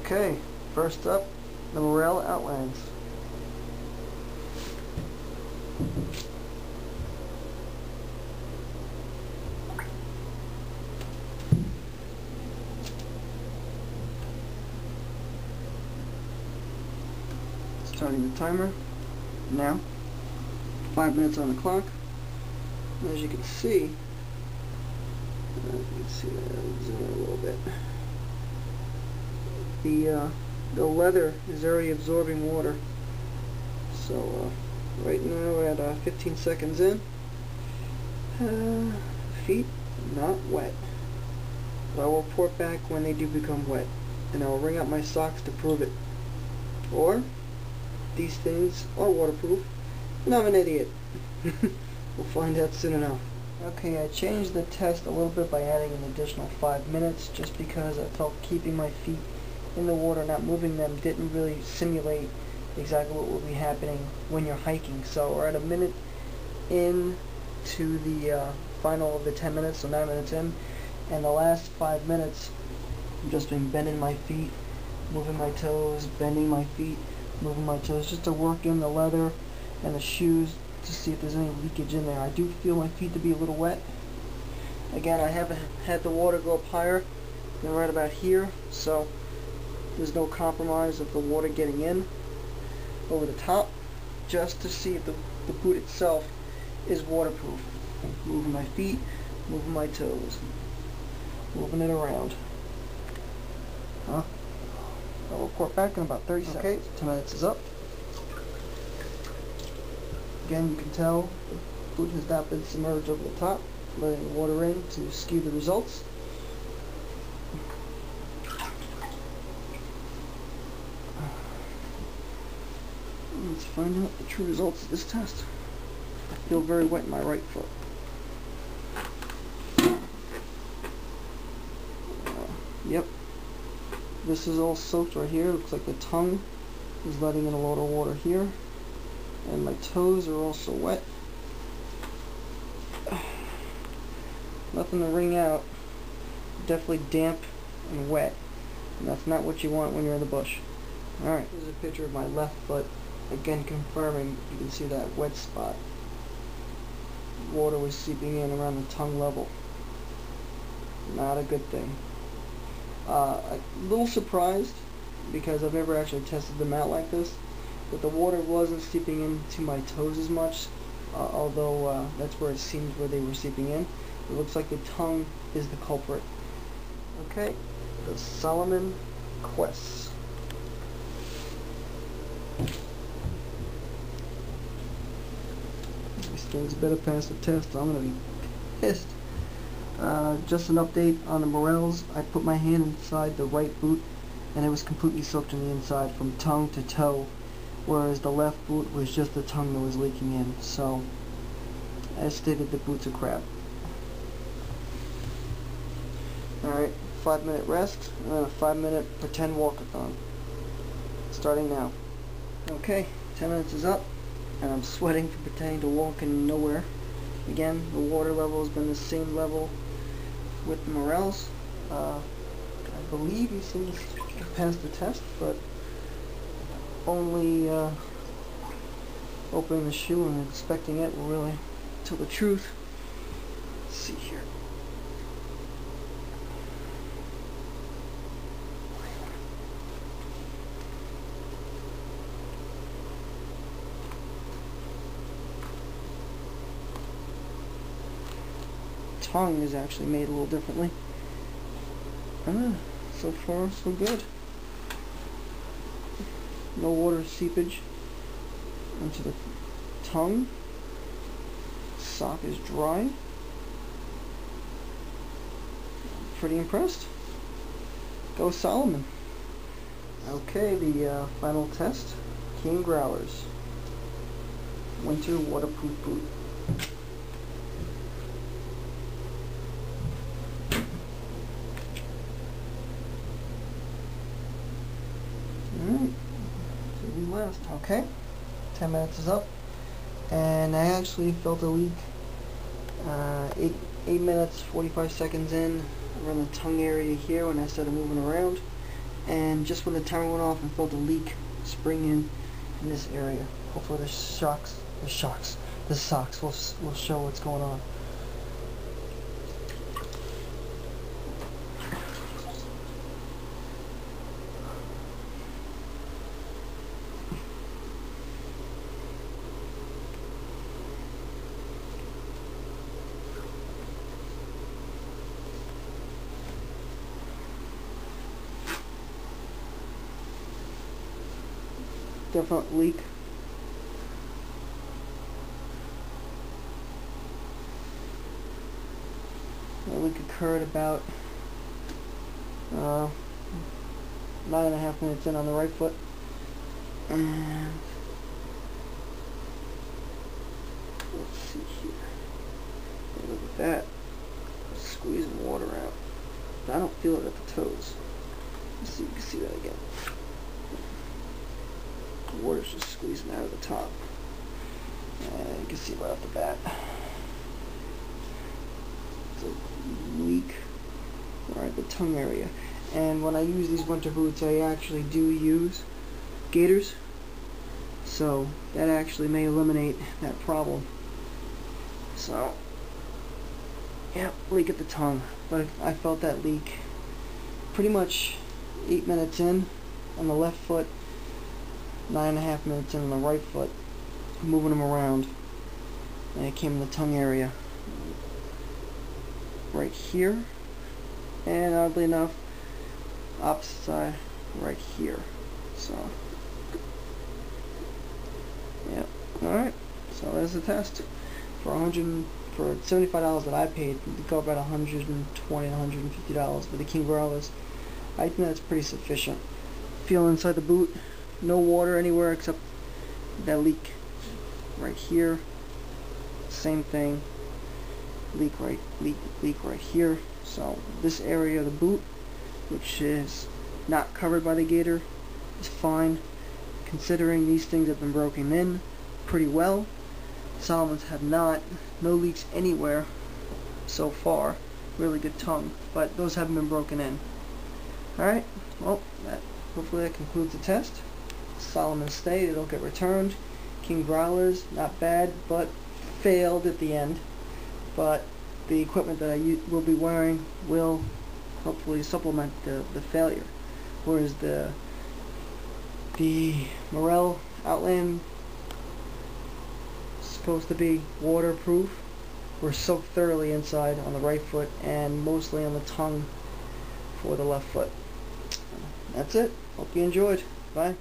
Okay, first up, the Morel Outlands. Starting the timer now. 5 minutes on the clock. And as you can see, zoom in a little bit. The leather is already absorbing water. So right now we're at 15 seconds in. Feet not wet. But I will report back when they do become wet, and I will wring out my socks to prove it. Or these things are waterproof, and I'm an idiot. We'll find out soon enough. Okay, I changed the test a little bit by adding an additional 5 minutes, just because I felt keeping my feet in the water, not moving them, didn't really simulate exactly what would be happening when you're hiking. So we're at a minute in to the final of the 10 minutes, so 9 minutes in, and the last 5 minutes I've just been bending my feet, moving my toes, bending my feet, moving my toes, just to work in the leather and the shoes to see if there's any leakage in there. I do feel my feet to be a little wet. Again, I haven't had the water go up higher than right about here, so there's no compromise of the water getting in over the top, just to see if the boot itself is waterproof. Moving my feet, moving my toes, moving it around. I'll report back in about 30 seconds. Okay, 10 minutes is up. Again, you can tell the boot has not been submerged over the top, letting the water in to skew the results. Let's find out the true results of this test. I feel very wet in my right foot. Yep. This is all soaked right here. Looks like the tongue is letting in a lot of water here. And my toes are also wet. Nothing to wring out. Definitely damp and wet. And that's not what you want when you're in the bush. Alright, here's a picture of my left foot. Again, confirming, you can see that wet spot. Water was seeping in around the tongue level. Not a good thing. A little surprised, because I've never actually tested them out like this, but the water wasn't seeping into my toes as much, although that's where it seemed where they were seeping in. It looks like the tongue is the culprit. Okay, the Salomon Quests. These things better pass the test, I'm going to be pissed. Just an update on the Morels. I put my hand inside the right boot and it was completely soaked on the inside from tongue to toe, whereas the left boot was just the tongue that was leaking in. So, as stated, the boots are crap. Alright, 5 minute rest, and then a 5 minute pretend walkathon. Starting now. Okay, 10 minutes is up, and I'm sweating from pretending to walk in nowhere. Again, the water level has been the same level with the Morels. I believe he seems to pass the test, but only opening the shoe and inspecting it will really tell the truth. Let's see here. Tongue is actually made a little differently. So far so good. No water seepage into the tongue. Sock is dry. Pretty impressed. Go Salomon. Okay, the final test. King Growlers. Winter waterproof boot. Last. Okay, 10 minutes is up, and I actually felt a leak 8 minutes 45 seconds in around the tongue area here when I started moving around, and just when the timer went off, I felt a leak spring in this area. Hopefully the socks will show what's going on. Definite leak. The leak occurred about 9.5 minutes in on the right foot, and let's see here. Hey, look at that. It's squeezing water out. But I don't feel it at the toes. Let's see if you can see that again. The water's just squeezing out of the top. And you can see right off the bat. It's a leak right at the tongue area. And when I use these winter boots, I actually do use gaiters. So that actually may eliminate that problem. So, yeah, leak at the tongue. But I felt that leak pretty much 8 minutes in on the left foot, 9.5 minutes in on the right foot, moving them around, and it came in the tongue area right here, and oddly enough, opposite side right here. So, yeah, alright, so there's the test. For $75 that I paid, to go about $120 $150 for the King Growlers. I think that's pretty sufficient. Feel inside the boot, no water anywhere except that leak right here. Same thing, leak right here. So this area of the boot, which is not covered by the gaiter, is fine, considering these things have been broken in pretty well. Salomons have not. No leaks anywhere so far. Really good tongue, but those haven't been broken in. Alright, well, hopefully that concludes the test. Salomon stayed, it'll get returned. King Growlers, not bad, but failed at the end. But the equipment that I will be wearing will hopefully supplement the failure. Whereas the Morel Outland, supposed to be waterproof, were soaked thoroughly inside on the right foot and mostly on the tongue for the left foot. That's it. Hope you enjoyed. Bye.